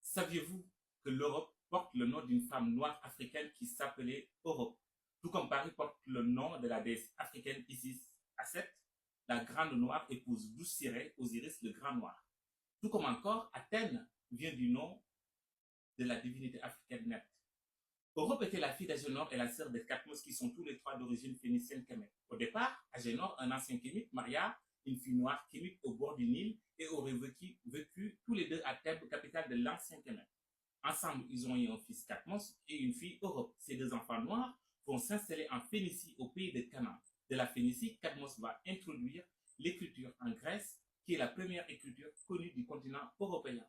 Saviez-vous que l'Europe porte le nom d'une femme noire africaine qui s'appelait Europe? Tout comme Paris porte le nom de la déesse africaine Isis Aset, la grande noire épouse d'Oussiré, Osiris le grand noir. Tout comme encore Athènes vient du nom de la divinité africaine Net. Europe était la fille d'Agénor et la sœur de Catmos qui sont tous les trois d'origine phénicienne kémète. Au départ, Agénor, un ancien kémite, maria une fille noire kémite au bord du Nil et auraient vécu tous les deux à Thèbes, capitale de l'ancien Kémet. Ensemble, ils ont eu un fils Catmos et une fille Europe. Ces deux enfants noirs vont s'installer en Phénicie, au pays de Canaan. De la Phénicie, Catmos va introduire l'écriture en Grèce, qui est la première écriture connue du continent européen.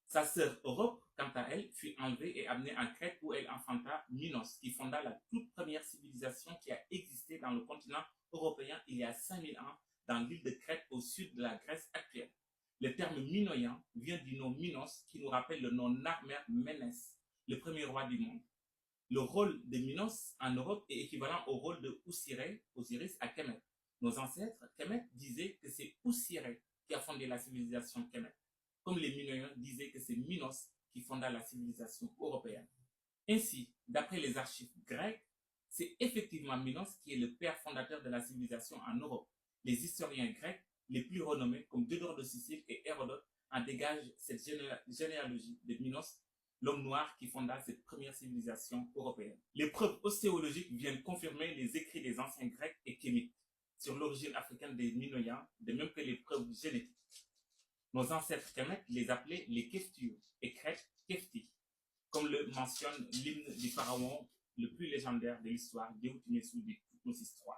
Sa sœur Europe, quant à elle, fut enlevée et amenée en Crète où elle enfanta Minos, qui fonda la toute première civilisation qui a existé dans le continent européen il y a 5000 ans, dans l'île de Crète au sud de la Grèce actuelle. Le terme minoïen vient du nom Minos, qui nous rappelle le nom Narmer Ménès, le premier roi du monde. Le rôle de Minos en Europe est équivalent au rôle de Osiris à Kemet. Nos ancêtres, Kemet, disaient que c'est Oussiré qui a fondé la civilisation Kemet, comme les Minoïens disaient que c'est Minos qui fonda la civilisation européenne. Ainsi, d'après les archives grecques, c'est effectivement Minos qui est le père fondateur de la civilisation en Europe. Les historiens grecs les plus renommés, comme Diodore de Sicile et Hérodote, en dégagent cette généalogie de Minos, l'homme noir qui fonda cette première civilisation européenne. Les preuves ostéologiques viennent confirmer les écrits des anciens Grecs et Kémites sur l'origine africaine des Minoïens, de même que les preuves génétiques. Nos ancêtres Kémètes les appelaient les Keftiou et Crète Kefti, comme le mentionne l'hymne du pharaon le plus légendaire de l'histoire, Deoutimessou de Toutmosis III.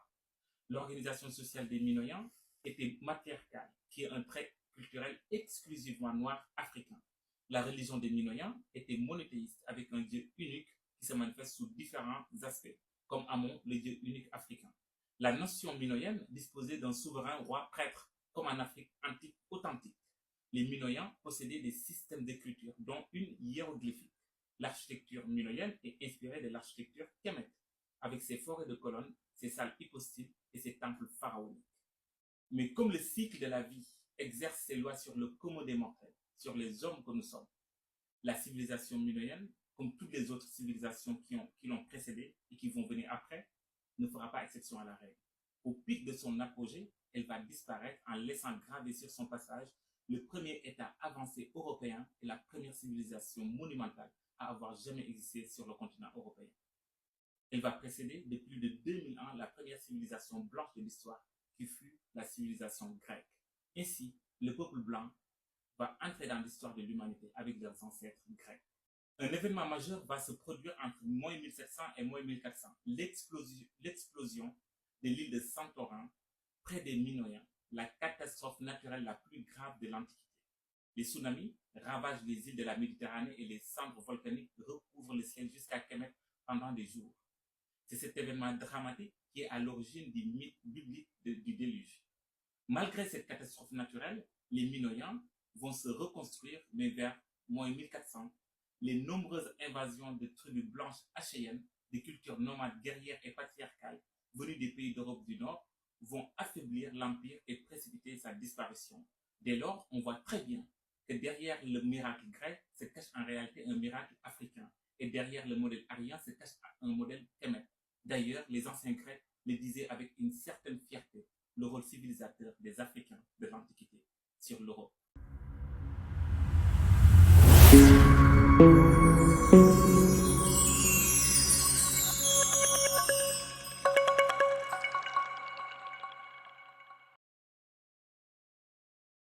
L'organisation sociale des Minoïens était matriarcale, qui est un trait culturel exclusivement noir africain. La religion des Minoïens était monothéiste, avec un dieu unique qui se manifeste sous différents aspects, comme Amon, le dieu unique africain. La nation minoïenne disposait d'un souverain roi prêtre, comme en Afrique antique authentique. Les Minoïens possédaient des systèmes d'écriture, dont une hiéroglyphique. L'architecture minoïenne est inspirée de l'architecture kémète, avec ses forêts de colonnes, ses salles hypostyles et ses temples pharaoniques. Mais comme le cycle de la vie exerce ses lois sur le commun des mortels, sur les hommes que nous sommes, la civilisation minoïenne, comme toutes les autres civilisations qui l'ont précédée et qui vont venir après, ne fera pas exception à la règle. Au pic de son apogée, elle va disparaître en laissant graver sur son passage le premier État avancé européen et la première civilisation monumentale à avoir jamais existé sur le continent européen. Elle va précéder de plus de 2000 ans la première civilisation blanche de l'histoire, qui fut la civilisation grecque. Ainsi, le peuple blanc va entrer dans l'histoire de l'humanité avec leurs ancêtres grecs. Un événement majeur va se produire entre moins 1700 et moins 1400, l'explosion de l'île de Santorin, près des Minoïens, la catastrophe naturelle la plus grave de l'Antiquité. Les tsunamis ravagent les îles de la Méditerranée et les cendres volcaniques recouvrent le ciel jusqu'à Kemet pendant des jours. C'est cet événement dramatique qui est à l'origine du mythe biblique du déluge. Malgré cette catastrophe naturelle, les Minoïens vont se reconstruire, mais vers moins 1400, les nombreuses invasions de tribus blanches achéennes, des cultures nomades guerrières et patriarcales venues des pays d'Europe du Nord, vont affaiblir l'Empire et précipiter sa disparition. Dès lors, on voit très bien que derrière le miracle grec se cache en réalité un miracle africain, et derrière le modèle arien se cache un modèle kémète. D'ailleurs, les anciens Grecs le disaient avec une certaine fierté, le rôle civilisateur des Africains